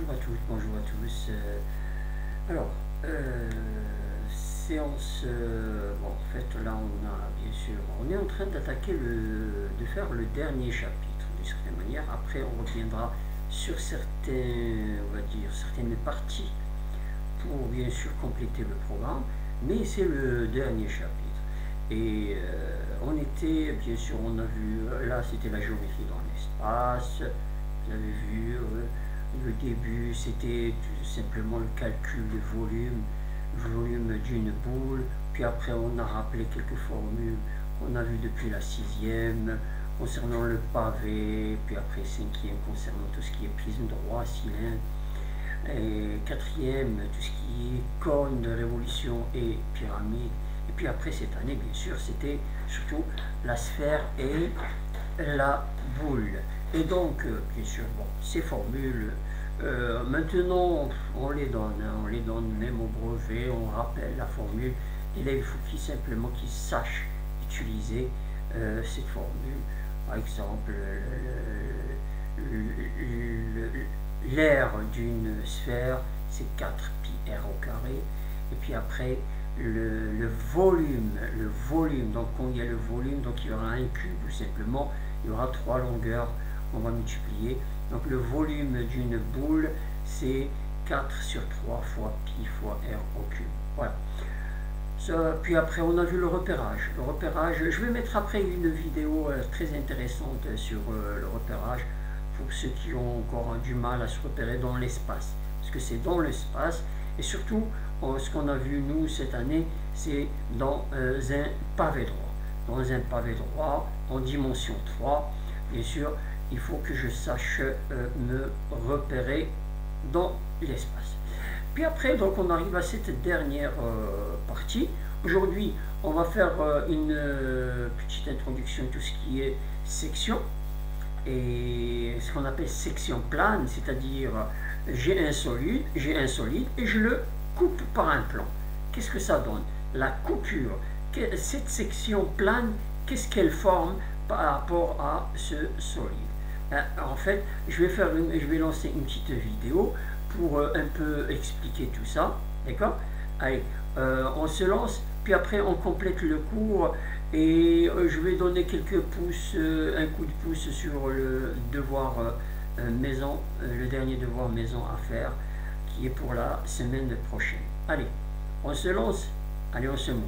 bonjour à toutes, bonjour à tous. Alors, séance. Bon, en fait, là, on a bien sûr, on est en train d'attaquer de faire le dernier chapitre d'une certaine manière. Après, on reviendra sur certaines, on va dire, certaines parties pour bien sûr compléter le programme, mais c'est le dernier chapitre. Et on était, bien sûr, on a vu, là, c'était la géométrie dans l'espace. Vous avez vu. Le début, c'était tout simplement le calcul du volume d'une boule. Puis après, on a rappelé quelques formules qu'on a vues depuis la 6e concernant le pavé. Puis après, 5e concernant tout ce qui est prisme droit, cylindre. Et 4e, tout ce qui est cône de révolution et pyramide. Et puis après, cette année, bien sûr, c'était surtout la sphère et la boule. Et donc, bien sûr, bon, ces formules, maintenant, on les donne même au brevet, on rappelle la formule. Et là, il faut simplement qu'ils sachent utiliser cette formule. Par exemple, l'aire d'une sphère, c'est 4πr au carré. Et puis après, le volume, donc quand il y a le volume, donc il y aura un cube, tout simplement, il y aura 3 longueurs. On va multiplier. Donc le volume d'une boule, c'est 4 sur 3 fois pi fois r au cube. Voilà. Puis après, on a vu le repérage. Le repérage, je vais mettre après une vidéo très intéressante sur le repérage pour ceux qui ont encore du mal à se repérer dans l'espace. Parce que c'est dans l'espace. Et surtout, ce qu'on a vu, nous, cette année, c'est dans un pavé droit. Dans un pavé droit, en dimension 3, bien sûr, il faut que je sache me repérer dans l'espace. Puis après, donc on arrive à cette dernière partie. Aujourd'hui, on va faire une petite introduction de tout ce qui est section. Et ce qu'on appelle section plane, c'est-à-dire j'ai un solide et je le coupe par un plan. Qu'est-ce que ça donne? La coupure, cette section plane, qu'est-ce qu'elle forme par rapport à ce solide? En fait, je vais lancer une petite vidéo pour un peu expliquer tout ça, d'accord? Allez, on se lance, puis après on complète le cours et je vais donner quelques pouces, un coup de pouce sur le devoir maison, le dernier devoir maison à faire, qui est pour la semaine prochaine. Allez, on se lance, allez, on se mouille.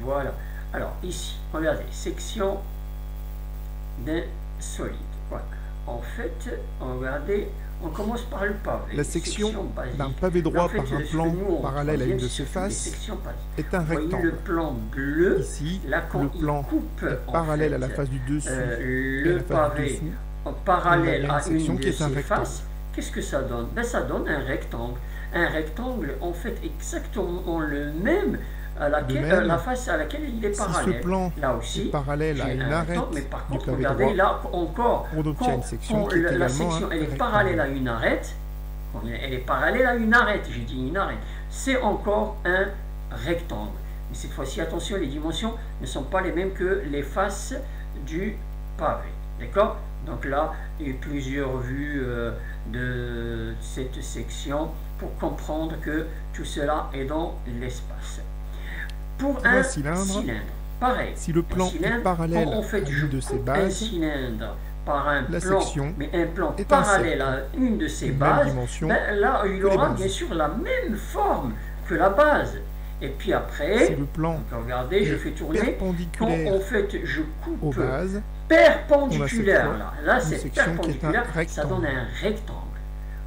Voilà. Alors ici, regardez, section d'un solide. Voilà. En fait, regardez, on commence par le pavé. La section d'un pavé droit par un plan parallèle à une de ses faces est un rectangle. Le plan bleu, ici, là, le plan est parallèle à la face du dessus le pavé parallèle à une de ses faces. Qu'est-ce que ça donne? Ben, ça donne un rectangle. Un rectangle, en fait, exactement le même à la face à laquelle il est parallèle. Si ce plan là aussi, est parallèle à une arête mais par du contre, pavé regardez, droit, là encore, on obtient une section qui est la également section un elle est rectangle. parallèle à une arête, elle est parallèle à une arête, j'ai dit une arête, c'est encore un rectangle. Mais cette fois-ci, attention, les dimensions ne sont pas les mêmes que les faces du pavé. D'accord? Donc là, il y a plusieurs vues de cette section pour comprendre que tout cela est dans l'espace. Pour un cylindre, pareil. Si le plan est parallèle en fait, à une de ses bases, un cylindre par un la plan, section mais un plan est parallèle à une de ses bases, ben là, il aura bien sûr la même forme que la base. Et puis après, si le plan regardez, je fais tourner, perpendiculaire en fait, je coupe aux bases, perpendiculaire, là c'est perpendiculaire, ça donne un rectangle.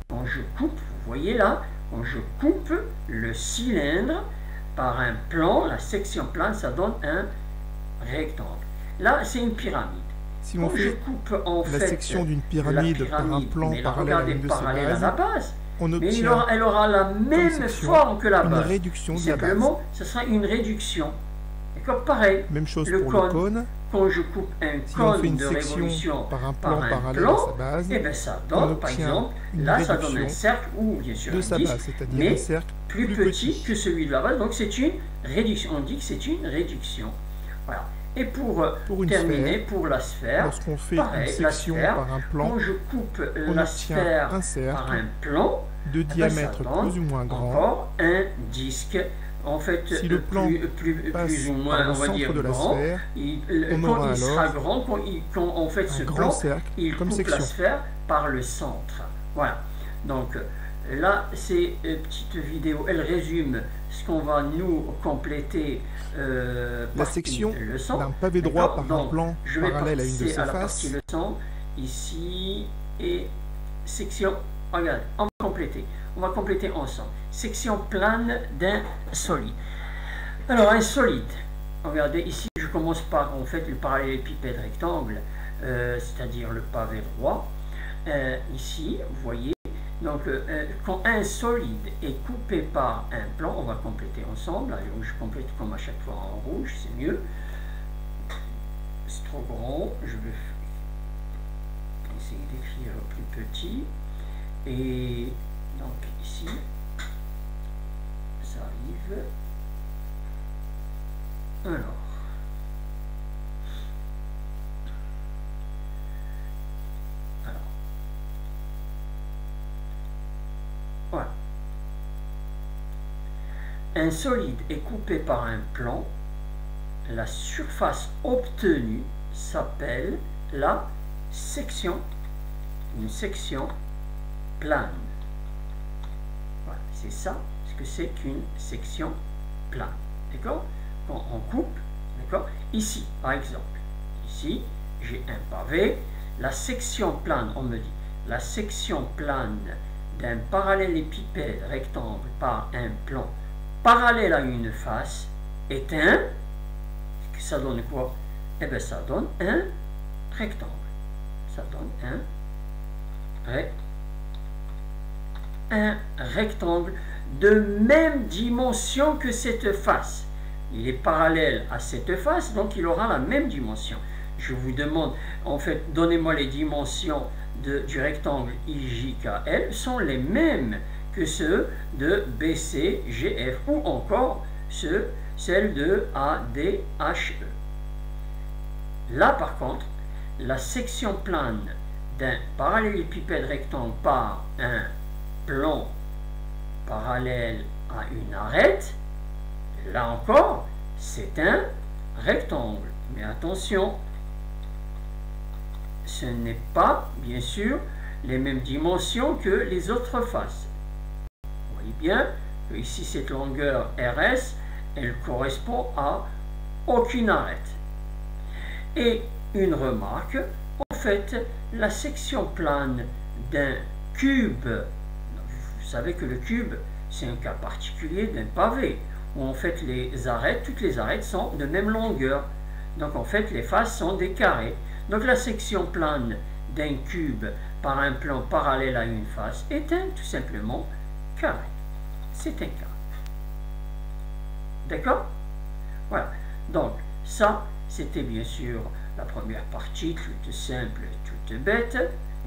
Quand je coupe, vous voyez là, quand je coupe le cylindre par un plan, la section plane, ça donne un rectangle. Là, c'est une pyramide. Si on fait la section d'une pyramide par un plan parallèle à une de ses bases, on obtient elle aura la même forme que la base. Une réduction de la base. Simplement, ce sera une réduction. D'accord? Pareil. Même chose pour le cône. Quand je coupe un cône de révolution par un plan parallèle à sa base, et bien ça donne, par exemple, là ça donne un cercle ou bien sûr de sa base, c'est-à-dire un cercle plus petit que celui de la base. Donc c'est une réduction. On dit que c'est une réduction. Voilà. Et pour terminer, pour la sphère, lorsqu'on fait pareil, une section par un plan, quand je coupe la sphère par un plan, de diamètre plus ou moins grand, encore un disque, en fait, si le plan plus ou moins, on va dire, de la grand, sphère, quand il sera grand, quand en fait ce plan, il coupe section. la sphère par le centre. Voilà. Donc là, ces petites vidéos, elles résument ce qu'on va nous compléter la section d'un pavé droit par un plan parallèle à une de ses faces. Partie leçon, ici, et section, regardez, on va compléter ensemble. Section plane d'un solide. Alors, un solide, regardez, ici, je commence par, en fait, le parallélépipède rectangle, c'est-à-dire le pavé droit. Ici, vous voyez, donc quand un solide est coupé par un plan, on va compléter ensemble. Alors, je complète comme à chaque fois en rouge, c'est mieux. C'est trop grand, je vais essayer d'écrire plus petit. Et donc ici, ça arrive. Alors. Voilà. Un solide est coupé par un plan. La surface obtenue s'appelle la section, une section plane. Voilà, c'est ça ce que c'est qu'une section plane. D'accord? Quand on coupe, d'accord? Ici, par exemple, ici, j'ai un pavé. La section plane, on me dit, la section plane d'un parallélépipède rectangle par un plan parallèle à une face est un, ça donne quoi? Eh bien, ça donne un rectangle. Ça donne un rectangle de même dimension que cette face. Il est parallèle à cette face, donc il aura la même dimension. Je vous demande, en fait, donnez-moi les dimensions du rectangle IJKL sont les mêmes que ceux de BCGF ou encore celles de ADHE. Là, par contre, la section plane d'un parallélépipède rectangle par un plan parallèle à une arête, là encore, c'est un rectangle. Mais attention, ce n'est pas, bien sûr, les mêmes dimensions que les autres faces. Vous voyez bien que ici, cette longueur RS, elle correspond à aucune arête. Et une remarque, en fait, la section plane d'un cube, vous savez que le cube, c'est un cas particulier d'un pavé, où en fait les arêtes, toutes les arêtes sont de même longueur. Donc en fait, les faces sont des carrés. Donc la section plane d'un cube par un plan parallèle à une face est tout simplement carré. C'est un carré. D'accord? Voilà. Donc ça, c'était bien sûr la première partie, toute simple, toute bête.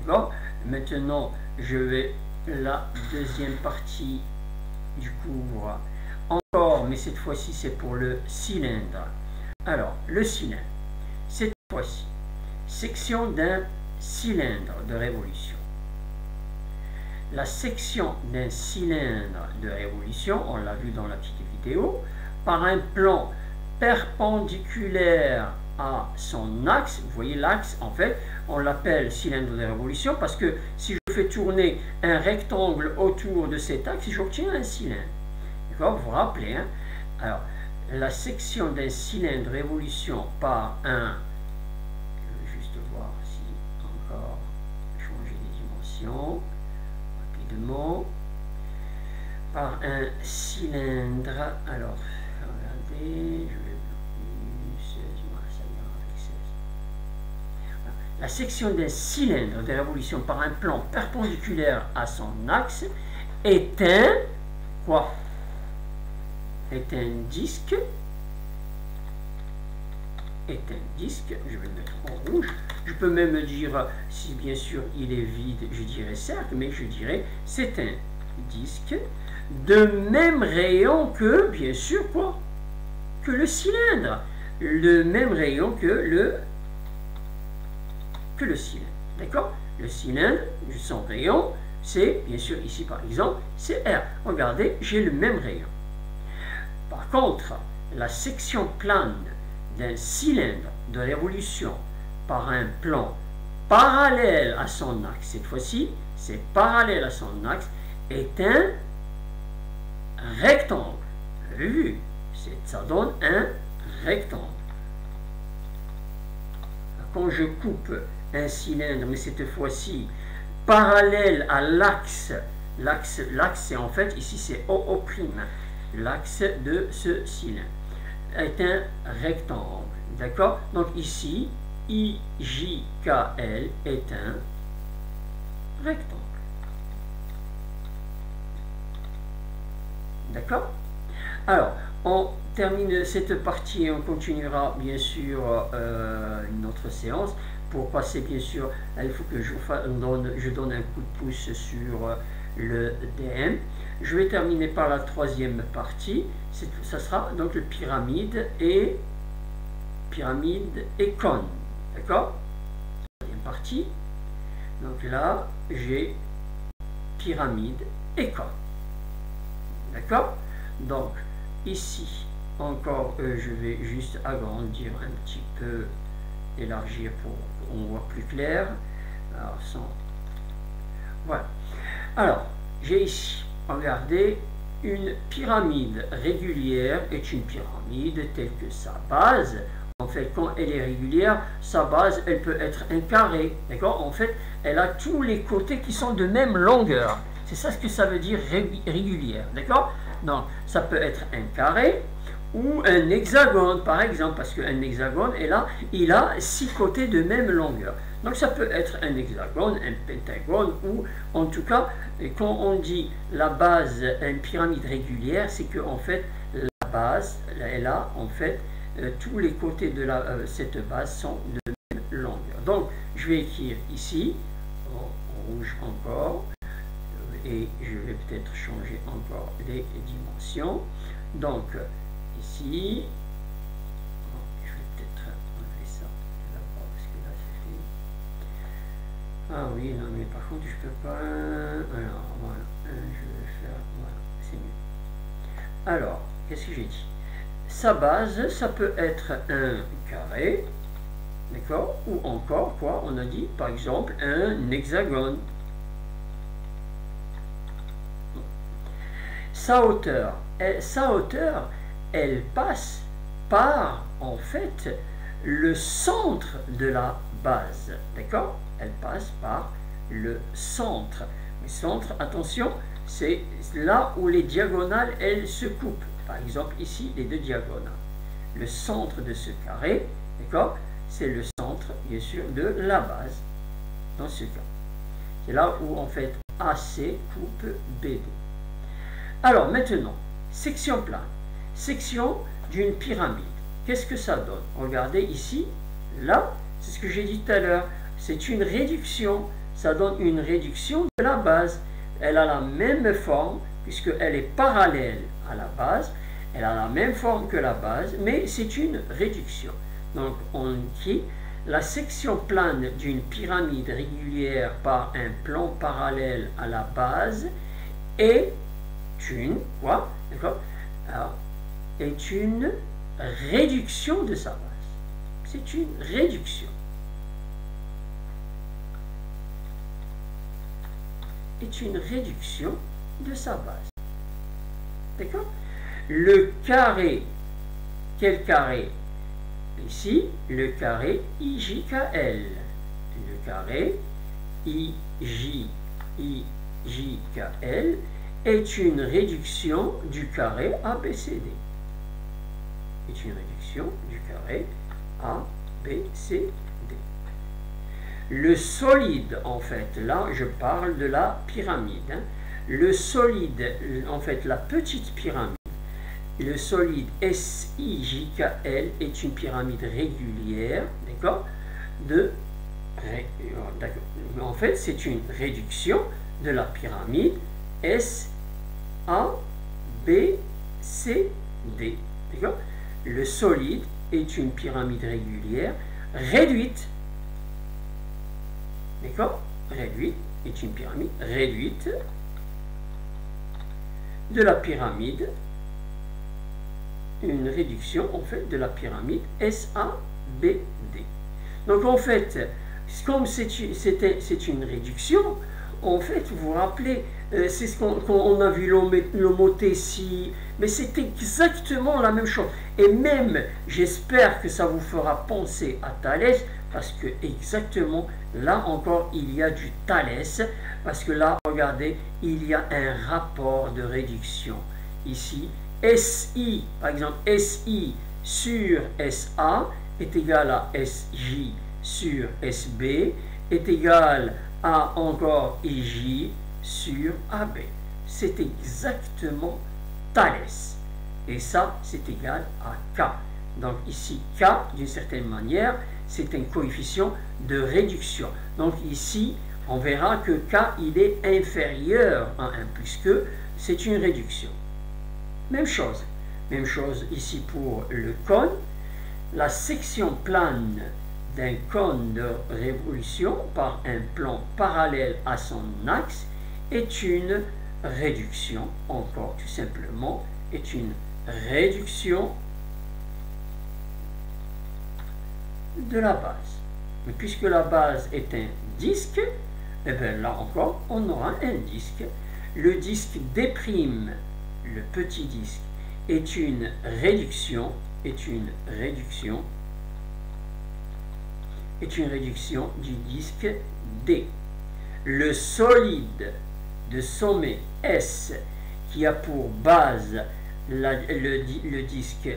D'accord? Maintenant, je vais la deuxième partie du cours. Encore, mais cette fois-ci, c'est pour le cylindre. Alors, le cylindre, cette fois-ci, section d'un cylindre de révolution. La section d'un cylindre de révolution, on l'a vu dans la petite vidéo, par un plan perpendiculaire à son axe. Vous voyez l'axe, en fait, on l'appelle cylindre de révolution parce que si je fais tourner un rectangle autour de cet axe, j'obtiens un cylindre. D'accord? Vous vous rappelez, hein? Alors, la section d'un cylindre de révolution par un, je vais juste voir si encore changer les dimensions rapidement, par un cylindre. Alors, regardez, je vais plus 16, ça ira avec 16. Voilà. La section d'un cylindre de révolution par un plan perpendiculaire à son axe est un quoi? Est un disque, je vais le mettre en rouge. Je peux même dire, si bien sûr il est vide, je dirais cercle, mais je dirais c'est un disque de même rayon que, bien sûr, quoi? Que le cylindre. le même rayon que le cylindre. D'accord? Le cylindre, son rayon, c'est, bien sûr, ici par exemple, c'est R. Regardez, j'ai le même rayon. Par contre, la section plane d'un cylindre de révolution par un plan parallèle à son axe, cette fois-ci, c'est parallèle à son axe, est un rectangle. Vous avez vu? Ça donne un rectangle. Quand je coupe un cylindre, mais cette fois-ci parallèle à l'axe, l'axe c'est en fait, ici c'est OO', l'axe de ce cylindre, est un rectangle. D'accord? Donc ici, IJKL est un rectangle. D'accord? Alors, on termine cette partie et on continuera bien sûr une autre séance. Pour passer bien sûr, il faut que je donne un coup de pouce sur le DM. Je vais terminer par la troisième partie. Ça sera donc le pyramide et cône. D'accord? Troisième partie. Donc là, j'ai pyramide et cône. D'accord? Donc ici encore, je vais juste agrandir un petit peu, élargir pour qu'on voit plus clair. Alors, voilà. Alors, j'ai ici, regardez, une pyramide régulière est une pyramide telle que sa base. En fait, quand elle est régulière, sa base, elle peut être un carré. D'accord? En fait, elle a tous les côtés qui sont de même longueur. C'est ça ce que ça veut dire régulière. D'accord? Donc, ça peut être un carré ou un hexagone, par exemple, parce qu'un hexagone, il a 6 côtés de même longueur. Donc, ça peut être un hexagone, un pentagone, ou en tout cas, quand on dit la base, une pyramide régulière, c'est que en fait, la base, elle a en fait, tous les côtés de cette base sont de même longueur. Donc, je vais écrire ici, en rouge encore, et je vais peut-être changer encore les dimensions. Donc, ici, je vais peut-être enlever ça d'abord, parce que là, c'était... Ah oui, non, mais par contre, je peux pas... Alors, voilà, je vais faire... Voilà, c'est mieux. Alors, qu'est-ce que j'ai dit? Sa base, ça peut être un carré, d'accord? Ou encore, quoi, on a dit, par exemple, un hexagone. Sa hauteur, elle passe par, en fait, le centre de la base, d'accord? Elle passe par le centre. Le centre, attention, c'est là où les diagonales, elles se coupent. Par exemple, ici, les deux diagonales. Le centre de ce carré, d'accord? C'est le centre, bien sûr, de la base, dans ce cas. C'est là où, en fait, AC coupe BD. Alors, maintenant, section plane. Section d'une pyramide. Qu'est-ce que ça donne? Regardez ici, là, c'est ce que j'ai dit tout à l'heure. C'est une réduction. Ça donne une réduction de la base. Elle a la même forme, puisqu'elle est parallèle à la base. Elle a la même forme que la base, mais c'est une réduction. Donc, on dit la section plane d'une pyramide régulière par un plan parallèle à la base est une, quoi, d'accord? Alors, est une réduction de sa base. C'est une réduction. Est une réduction de sa base. D'accord? Le carré, quel carré? Ici, le carré IJKL. Le carré IJKL est une réduction du carré ABCD. Est une réduction du carré ABCD. Le solide, en fait, là, je parle de la pyramide. Hein. Le solide, en fait, la petite pyramide, le solide SIJKL est une pyramide régulière, d'accord? En fait, c'est une réduction de la pyramide SABCD, d'accord? Le solide est une pyramide régulière réduite. D'accord? Réduite est une pyramide réduite de la pyramide, une réduction en fait de la pyramide SABD. Donc en fait, comme c'est une réduction, en fait, vous vous rappelez, c'est ce qu'on a vu l'homothétie, mais c'est exactement la même chose. Et même, j'espère que ça vous fera penser à Thalès, parce que exactement, là encore, il y a du Thalès, parce que là, regardez, il y a un rapport de réduction. Ici, SI, par exemple, SI sur SA est égal à SJ sur SB, est égal à encore IJ sur AB. C'est exactement Thalès. Et ça, c'est égal à K. Donc ici, K, d'une certaine manière, c'est un coefficient de réduction. Donc ici, on verra que K, il est inférieur à 1, puisque c'est une réduction. Même chose ici pour le cône. La section plane d'un cône de révolution par un plan parallèle à son axe est une réduction, encore tout simplement, est une réduction de la base. Mais puisque la base est un disque, et bien là encore, on aura un disque. Le disque D', le petit disque, est une réduction du disque D. Le solide de sommet S qui a pour base le disque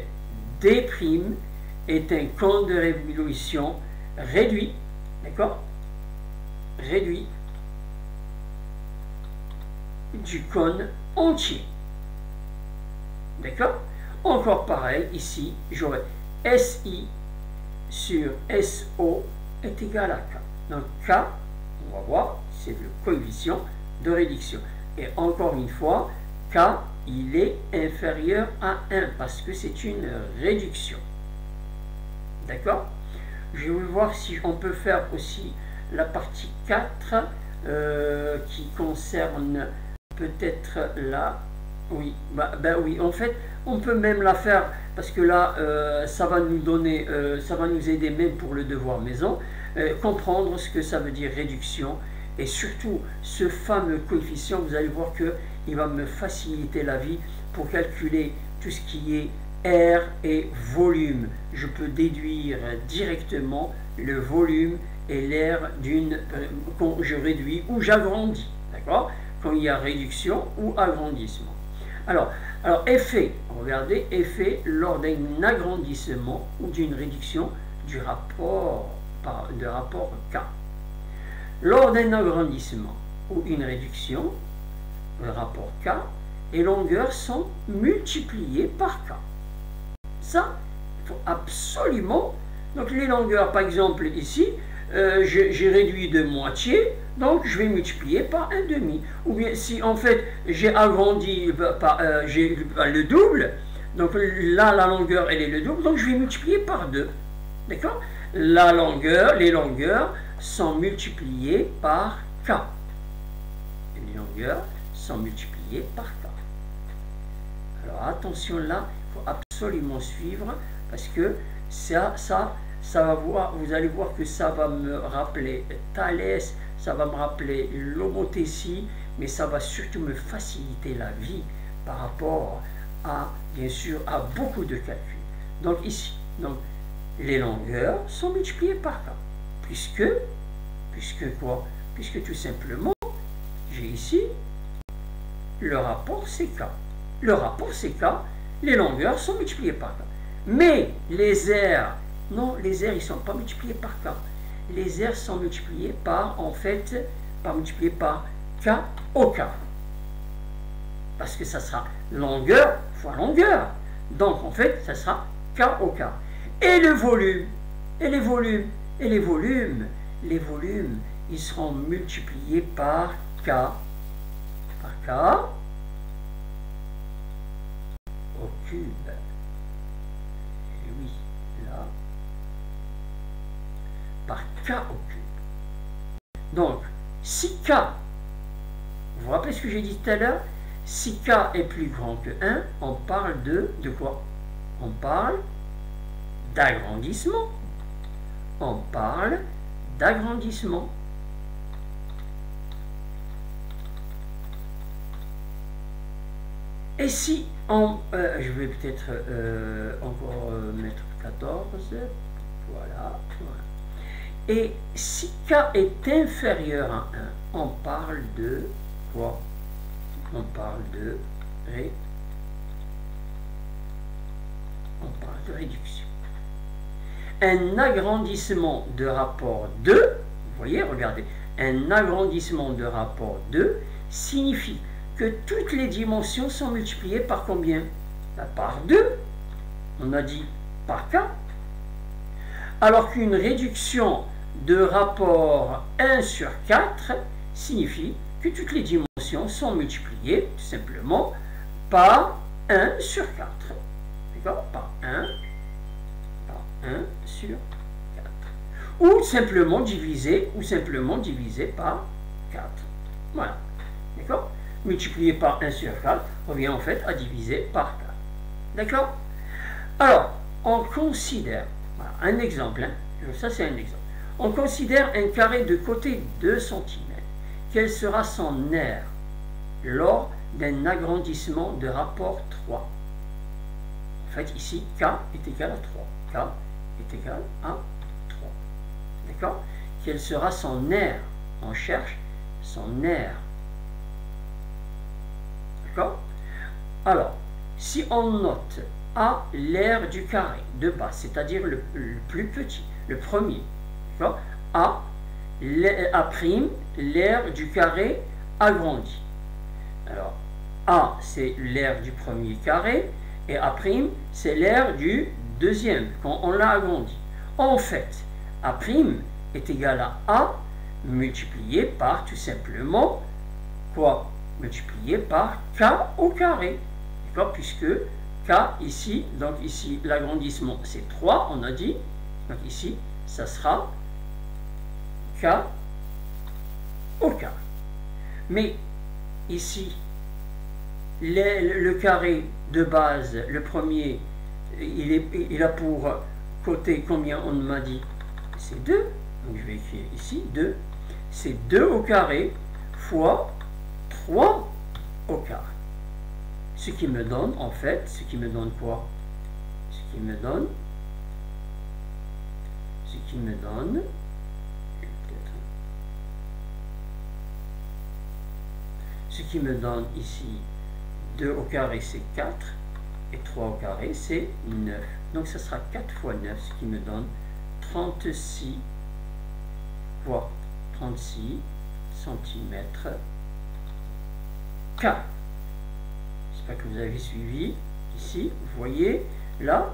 D' est un cône de révolution réduit, d'accord? Réduit du cône entier. D'accord? Encore pareil, ici, j'aurai SI sur SO est égal à K. Donc K, on va voir, c'est le coefficient de réduction. Et encore une fois, K, il est inférieur à 1 parce que c'est une réduction. D'accord? Je vais voir si on peut faire aussi la partie 4 qui concerne peut-être la... Oui, ben oui, en fait, on peut même la faire parce que là, ça va nous donner, ça va nous aider même pour le devoir maison, comprendre ce que ça veut dire réduction et surtout ce fameux coefficient. Vous allez voir que il va me faciliter la vie pour calculer tout ce qui est air et volume. Je peux déduire directement le volume et l'air quand je réduis ou j'agrandis, d'accord? Quand il y a réduction ou agrandissement. Alors, effet, regardez, effet lors d'un agrandissement ou d'une réduction du rapport K. Lors d'un agrandissement ou une réduction, le rapport K, les longueurs sont multipliées par K. Ça, il faut absolument... Donc les longueurs, par exemple ici, j'ai réduit de moitié, donc je vais multiplier par 1/2. Ou bien si en fait j'ai agrandi par le double, donc là la longueur elle est le double, donc je vais multiplier par 2. D'accord? Les longueurs sont multipliées par K. Les longueurs sont multipliées par K. Alors attention là, il faut absolument suivre parce que ça va voir, vous allez voir que ça va me rappeler Thalès, ça va me rappeler l'homothétie, mais ça va surtout me faciliter la vie par rapport à, bien sûr, à beaucoup de calculs. Donc ici, donc, les longueurs sont multipliées par K. Puisque quoi? Puisque tout simplement, j'ai ici le rapport CK. Le rapport CK, les longueurs sont multipliées par K. Mais les aires, non, les aires, ils ne sont pas multipliés par K. Les aires sont multipliées par, en fait, multipliées par K au K. Parce que ça sera longueur fois longueur. Donc, en fait, ça sera K au K. Et le volume, les volumes, ils seront multipliés par K au cube. Et oui, k au cube. Donc, si k, vous vous rappelez ce que j'ai dit tout à l'heure, si k est plus grand que 1, on parle de quoi? On parle d'agrandissement. On parle d'agrandissement. Et si je vais peut-être encore mettre 14, voilà. Et si k est inférieur à 1, on parle de quoi? On parle de réduction. Un agrandissement de rapport 2, vous voyez, regardez, un agrandissement de rapport 2 signifie que toutes les dimensions sont multipliées par combien? Par 2. On a dit par k. Alors qu'une réduction de rapport 1 sur 4 signifie que toutes les dimensions sont multipliées tout simplement par 1 sur 4. D'accord? Par 1 sur 4. Ou simplement divisé par 4. Voilà. D'accord? Multiplié par 1 sur 4 revient en fait à diviser par 4. D'accord? Alors, on considère, voilà, un exemple, ça c'est un exemple. On considère un carré de côté 2 cm. Quel sera son aire lors d'un agrandissement de rapport 3? En fait, ici, k est égal à 3. K est égal à 3. D'accord? Quel sera son aire? On cherche son aire. D'accord? Alors, si on note A, l'aire du carré de base, c'est-à-dire le plus petit, le premier. D'accord? A', l'aire du carré agrandi. Alors, A, c'est l'aire du premier carré, et A', c'est l'aire du deuxième, quand on l'a agrandi. En fait, A' est égal à A multiplié par tout simplement quoi? Multiplié par k au carré. D'accord? Puisque k ici, donc ici l'agrandissement c'est 3, on a dit. Donc ici, ça sera k au carré. Mais ici, le carré de base, le premier, il a pour côté combien on m'a dit? C'est 2. Donc je vais écrire ici 2. C'est 2 au carré fois 3 au carré. Ce qui me donne, en fait, ce qui me donne quoi? Ce qui me donne ici 2 au carré c'est 4 et 3 au carré c'est 9. Donc ça sera 4 fois 9, ce qui me donne 36 fois 36 cm carrés. J'espère que vous avez suivi. Ici, vous voyez, là,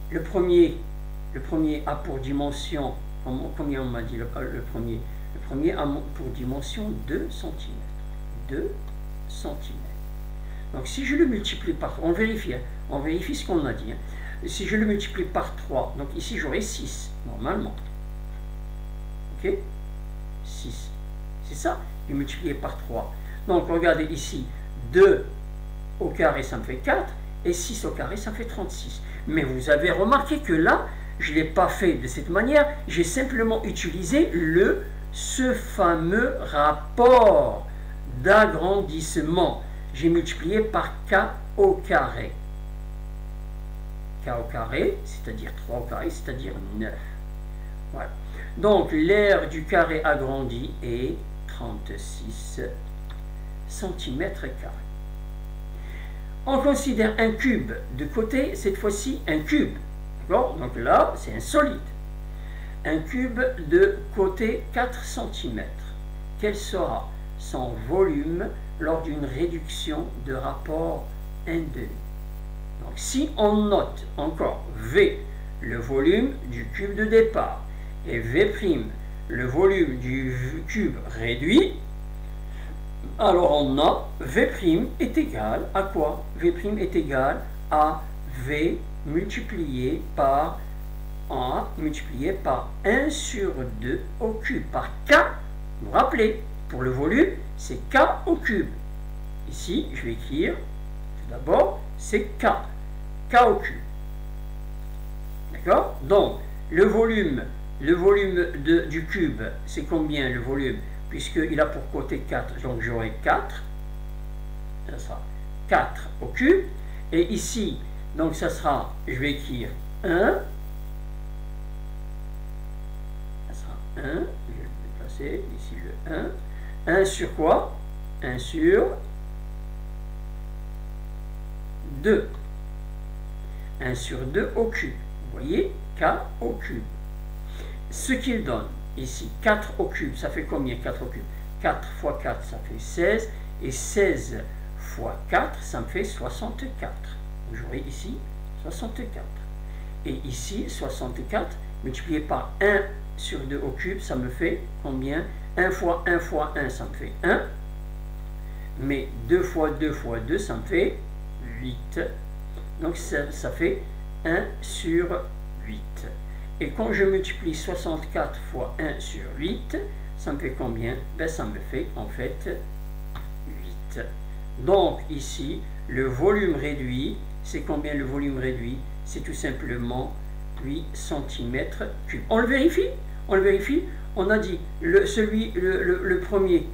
le premier a pour dimension, combien on m'a dit le premier? Le premier a pour dimension 2 cm. 2 cm. Donc si je le multiplie par, on vérifie ce qu'on a dit. Si je le multiplie par 3, donc ici j'aurai 6, normalement. Ok? 6. C'est ça, et multiplié par 3. Donc regardez ici, 2 au carré ça me fait 4, et 6 au carré ça me fait 36. Mais vous avez remarqué que là, je ne l'ai pas fait de cette manière, j'ai simplement utilisé ce fameux rapport d'agrandissement. J'ai multiplié par k au carré. K au carré, c'est-à-dire 3 au carré, c'est-à-dire 9. Voilà. Donc l'aire du carré agrandi est 36 cm². On considère un cube de côté, cette fois-ci un cube. D'accord? Donc là, c'est un solide. Un cube de côté 4 cm. Quel sera son volume lors d'une réduction de rapport 1,5? Donc si on note encore V, le volume du cube de départ, et V', le volume du cube réduit, alors on a V' est égal à quoi? V' est égal à V multiplié par, A multiplié par 1 sur 2 au cube, par K. Vous vous rappelez, pour le volume, c'est K au cube. Ici, je vais écrire, tout d'abord, c'est K. K au cube. D'accord? Donc, le volume du cube, c'est combien le volume? Puisqu'il a pour côté 4, donc j'aurai 4. Ça sera 4 au cube. Et ici, donc ça sera, je vais écrire 1. Ça sera 1. Je vais placer ici le 1. 1 sur quoi? 1 sur 2. 1 sur 2 au cube. Vous voyez, K au cube. Ce qu'il donne ici, 4 au cube, ça fait combien 4 au cube? 4 fois 4, ça fait 16. Et 16 fois 4, ça me fait 64. J'aurai ici 64. Et ici, 64, multiplié par 1 sur 2 au cube, ça me fait combien? 1 fois 1 fois 1, ça me fait 1. Mais 2 fois 2 fois 2, ça me fait 8. Donc ça fait 1 sur 8. Et quand je multiplie 64 fois 1 sur 8, ça me fait combien? Ben, ça me fait en fait 8. Donc ici, le volume réduit, c'est combien le volume réduit? C'est tout simplement 8 cm3. On le vérifie? On le vérifie? On a dit, le premier,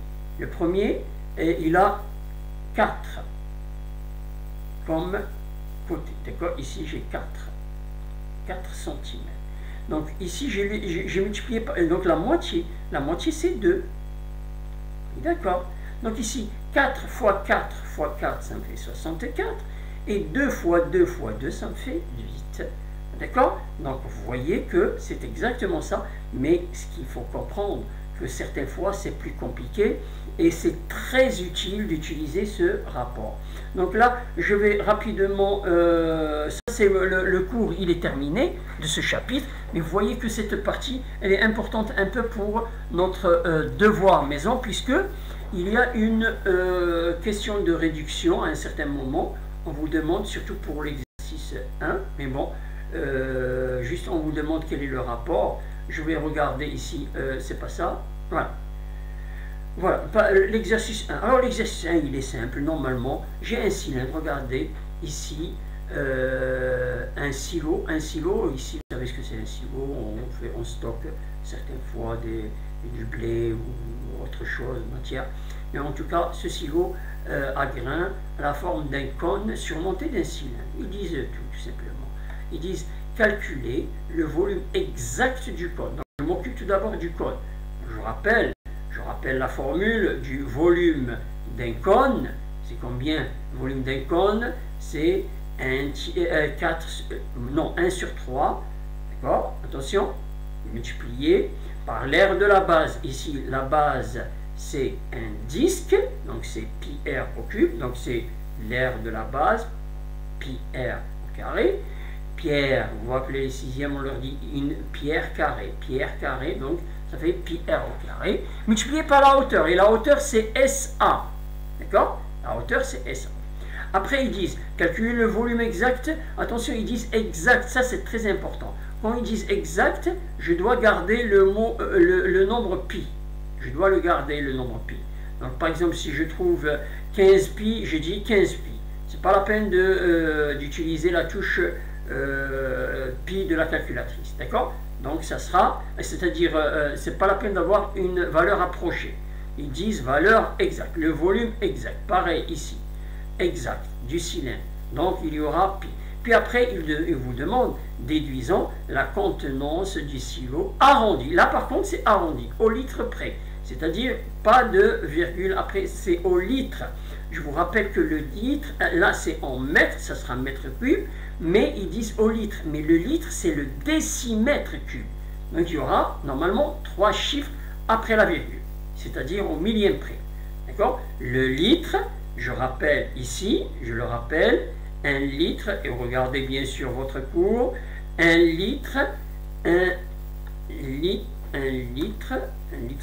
il a 4 comme côté. D'accord? Ici, j'ai 4 cm. Donc ici, j'ai multiplié par... Donc la moitié c'est 2. D'accord? Donc ici, 4 fois 4 fois 4, ça me fait 64. Et 2 fois 2 fois 2, ça me fait 8. D'accord? Donc vous voyez que c'est exactement ça. Mais ce qu'il faut comprendre, que certaines fois c'est plus compliqué. Et c'est très utile d'utiliser ce rapport. Donc là, je vais rapidement... ça c'est le cours, il est terminé de ce chapitre. Mais vous voyez que cette partie, elle est importante un peu pour notre devoir maison, puisque il y a une question de réduction à un certain moment. On vous demande, surtout pour l'exercice 1, mais bon, juste on vous demande quel est le rapport. Je vais regarder ici, c'est pas ça. Voilà. Voilà, l'exercice 1. Alors l'exercice 1, il est simple. Normalement, j'ai un cylindre. Regardez, ici, un silo. Ici, vous savez ce que c'est un silo. On stocke certaines fois du blé ou autre chose, matière. Mais en tout cas, ce silo à grains a la forme d'un cône surmonté d'un cylindre. Ils disent tout simplement. Ils disent calculer le volume exact du cône. Donc, je m'occupe tout d'abord du cône. Je rappelle la formule du volume d'un cône. C'est combien? Le volume d'un cône, c'est 1 sur 3. D'accord? Attention, multiplié par l'aire de la base. Ici, la base, c'est un disque, donc c'est pi r au cube, donc c'est l'aire de la base, pi r au carré. Pierre, vous vous rappelez les sixièmes, on leur dit une pierre carrée, donc ça fait pi r au carré, multiplié par la hauteur, et la hauteur c'est SA, d'accord? La hauteur c'est SA. Après ils disent, calculer le volume exact, attention ils disent exact, ça c'est très important. Quand ils disent exact, je dois garder le nombre pi, je dois le garder le nombre pi. Donc par exemple si je trouve 15 pi, je dis 15 pi, c'est pas la peine d'utiliser la touche pi de la calculatrice, d'accord? Donc ça sera, c'est-à-dire c'est pas la peine d'avoir une valeur approchée. Ils disent valeur exacte, le volume exact, pareil ici, exact du cylindre, donc il y aura pi. Puis après ils vous demandent, déduisant la contenance du silo arrondi. Là par contre c'est arrondi au litre près, c'est-à-dire pas de virgule après, c'est au litre. Je vous rappelle que le litre, là c'est en mètres, ça sera mètre cube, mais ils disent au litre. Mais le litre, c'est le décimètre cube. Donc il y aura normalement 3 chiffres après la virgule, c'est-à-dire au millième près. D'accord? Le litre, je rappelle ici, je le rappelle, 1 litre, et regardez bien sûr votre cours, 1 litre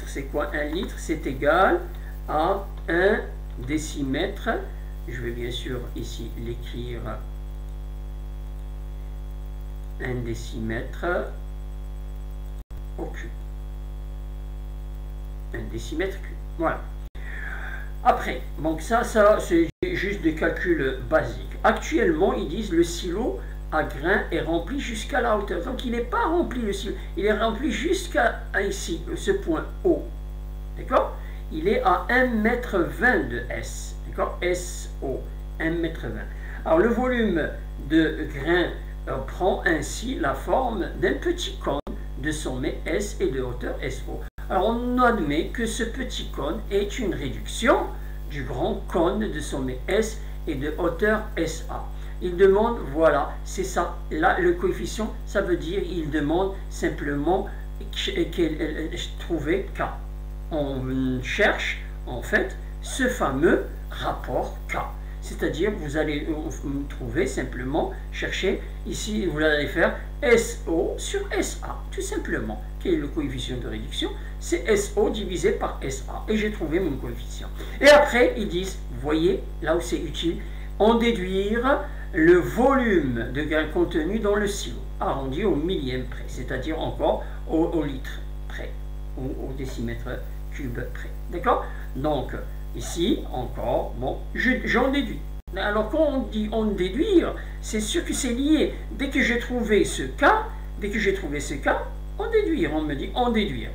c'est quoi? 1 litre, c'est égal à 1 décimètre, je vais bien sûr ici l'écrire, 1 décimètre, au cube. Un décimètre cube. Voilà. Après, donc ça c'est juste des calculs basiques. Actuellement, ils disent le silo à grains est rempli jusqu'à la hauteur. Donc il n'est pas rempli le silo, il est rempli jusqu'à ici, ce point haut. D'accord? Il est à 1,20 m de S. D'accord? SO, 1,20 m. Alors le volume de grains prend ainsi la forme d'un petit cône de sommet S et de hauteur SO. Alors on admet que ce petit cône est une réduction du grand cône de sommet S et de hauteur SA. Il demande, voilà, c'est ça, là le coefficient, ça veut dire, il demande simplement trouver K. On cherche en fait ce fameux rapport K. C'est-à-dire vous allez trouver simplement, chercher, ici vous allez faire SO sur SA, tout simplement. Quel est le coefficient de réduction? C'est SO divisé par SA. Et j'ai trouvé mon coefficient. Et après, ils disent, vous voyez, là où c'est utile, en déduire le volume de grains contenu dans le silo, arrondi au millième près, c'est-à-dire encore au litre près, ou au décimètre cube près. D'accord? Donc, ici, encore, bon, j'en déduis. Alors, quand on dit en déduire, c'est sûr que c'est lié. Dès que j'ai trouvé ce cas, en déduire, on me dit en déduire.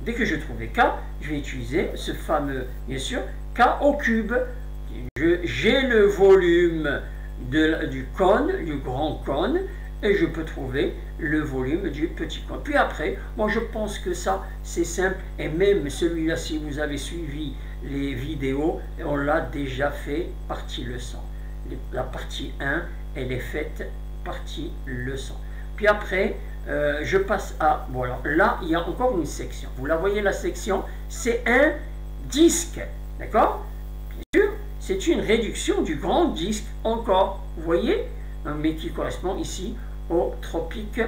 Dès que j'ai trouvé K, je vais utiliser ce fameux, bien sûr, K au cube. J'ai le volume du cône, du grand cône, et je peux trouver le volume du petit cône. Puis après, moi je pense que ça, c'est simple, et même celui-là, si vous avez suivi les vidéos, on l'a déjà fait partie leçon. La partie 1, elle est faite partie leçon. Puis après, je passe à, voilà, là, il y a encore une section. Vous la voyez, la section, c'est un disque, d'accord? Bien sûr, c'est une réduction du grand disque encore, vous voyez, mais qui correspond ici au tropique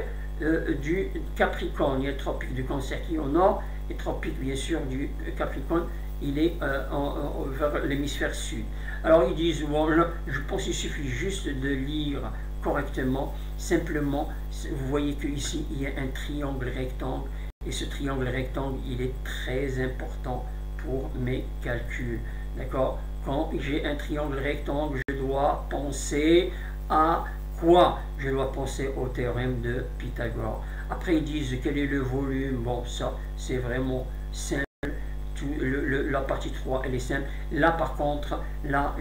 du Capricorne. Il y a le tropique du Cancer qui est au nord, et le tropique bien sûr du Capricorne, il est vers l'hémisphère sud. Alors ils disent, bon, là, je pense qu'il suffit juste de lire correctement, simplement, vous voyez que ici il y a un triangle rectangle, et ce triangle rectangle, il est très important pour mes calculs, d'accord? Quand j'ai un triangle rectangle, je dois penser à quoi? Je dois penser au théorème de Pythagore. Après, ils disent quel est le volume. Bon, ça, c'est vraiment simple. La partie 3, elle est simple. Là, par contre, là,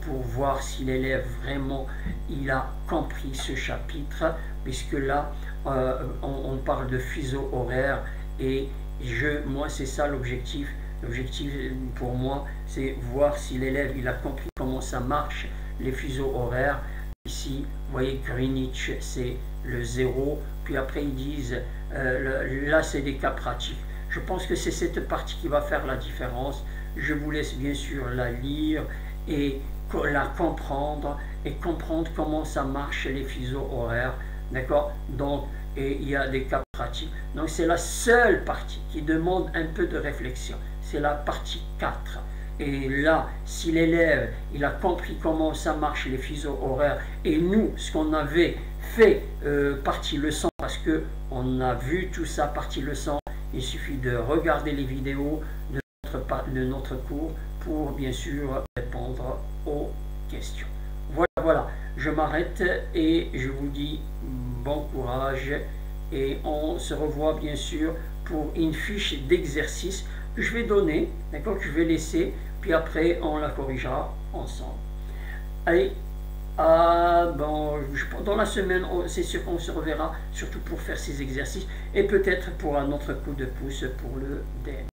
pour voir si l'élève vraiment, il a compris ce chapitre, puisque là, on parle de fuseau horaire, et moi, c'est ça l'objectif. L'objectif pour moi, c'est voir si l'élève il a compris comment ça marche, les fuseaux horaires. Ici, vous voyez, Greenwich, c'est le 0. Puis après, ils disent, là, c'est des cas pratiques. Je pense que c'est cette partie qui va faire la différence. Je vous laisse bien sûr la lire et la comprendre, et comprendre comment ça marche les fuseaux horaires. D'accord? Donc, et il y a des cas pratiques. Donc, c'est la seule partie qui demande un peu de réflexion. C'est la partie 4. Et là, si l'élève il a compris comment ça marche les fuseaux horaires, et nous, ce qu'on avait fait partie leçon, parce que on a vu tout ça partie leçon, il suffit de regarder les vidéos de notre cours pour bien sûr répondre aux questions. Voilà, je m'arrête et je vous dis bon courage, et on se revoit bien sûr pour une fiche d'exercice que je vais donner, d'accord, que je vais laisser, puis après on la corrigera ensemble. Allez, dans la semaine, c'est sûr qu'on se reverra, surtout pour faire ces exercices, et peut-être pour un autre coup de pouce pour le DM.